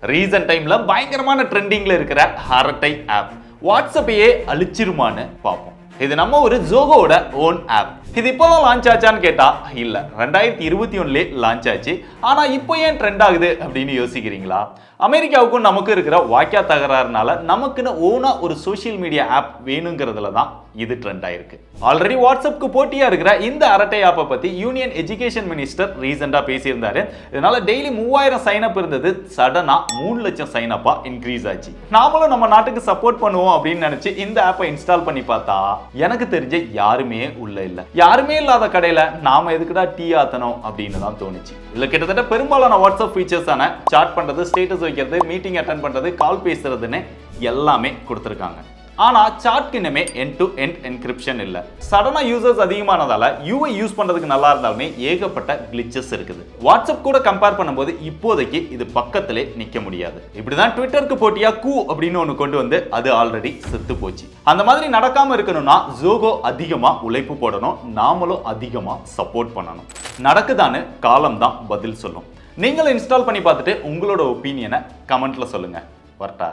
Recent டைம்ல பயங்கரமான ட்ரெண்டிங்ல இருக்கிற அரட்டை ஆப் வாட்ஸ்அப்பையே அழிச்சிருமான்னு பார்ப்போம். இது நம்ம ஒரு ஜோகோட ஓன் ஆப். இது இப்போதான் லான்ச் ஆச்சான்னு கேட்டா இல்ல, 2021 லான்ச் ஆச்சு. ஆனா இப்போ ஏன் ட்ரெண்ட் ஆகுது அப்படின்னு யோசிக்கிறீங்களா? அமெரிக்காவுக்கும் நமக்கு இருக்கிற வாக்கியா தகராறுனால நமக்குன்னு ஓனா ஒரு சோசியல் மீடியா ஆப் வேணுங்கிறதுல தான் இது ட்ரெண்ட் ஆயிருக்கு. ஆல்ரெடி வாட்ஸ்அப்க்கு போட்டியா இருக்கிற இந்த அரட்டை ஆப்பை பத்தி யூனியன் எஜுகேஷன் மினிஸ்டர் ரீசெண்டா பேசியிருந்தாரு. இதனால டெய்லி 3000 சைன் அப் இருந்தது, சடனா 3 லட்சம் சைன் அப்பா இன்க்ரீஸ் ஆச்சு. நாமளும் நம்ம நாட்டுக்கு சப்போர்ட் பண்ணுவோம் அப்படின்னு நினைச்சு இந்த ஆப்பை இன்ஸ்டால் பண்ணி பார்த்தா எனக்கு தெரிஞ்ச யாருமே உள்ள இல்ல. யாருமே இல்லாத கடையில நாம எதுக்குடா டீ ஆத்தணும் அப்படின்னு தான் தோணுச்சு. இதுல கிட்டத்தட்ட பெரும்பாலான வாட்ஸ்அப் ஃபீச்சர்ஸான சாட் பண்றது, ஸ்டேட்டஸ் வைக்கிறது, மீட்டிங் அட்டெண்ட் பண்றது, கால் பேசுறதுன்னு எல்லாமே கொடுத்துருக்காங்க. ஆனா சாட்க்கு இனிமே எண்ட் டு எண்ட் என்கிரிப்ஷன் இல்ல. சடனா யூசர்ஸ் அதிகமானதால யூஐ யூஸ் பண்றதுக்கு நல்லா இருந்தாலுமே ஏகப்பட்ட கிளிச்சஸ் இருக்குது. வாட்ஸ்அப் கூட கம்பேர் பண்ணும்போது இப்போதைக்கு இது பக்கத்திலே நிக்க முடியாது. இப்படிதான் ட்விட்டருக்கு போட்டியா கூ அப்படின்னு ஒன்று கொண்டு வந்து அது ஆல்ரெடி செத்து போச்சு. அந்த மாதிரி நடக்காம இருக்கணும்னா ஜோகோ அதிகமா உழைப்பு போடணும், நாமளும் அதிகமா சப்போர்ட் பண்ணணும். நடக்குதான்னு காலம் தான் பதில் சொல்லும். நீங்களும் இன்ஸ்டால் பண்ணி பார்த்துட்டு உங்களோட ஒப்பீனியனை கமெண்ட்ல சொல்லுங்க. வரட்டா?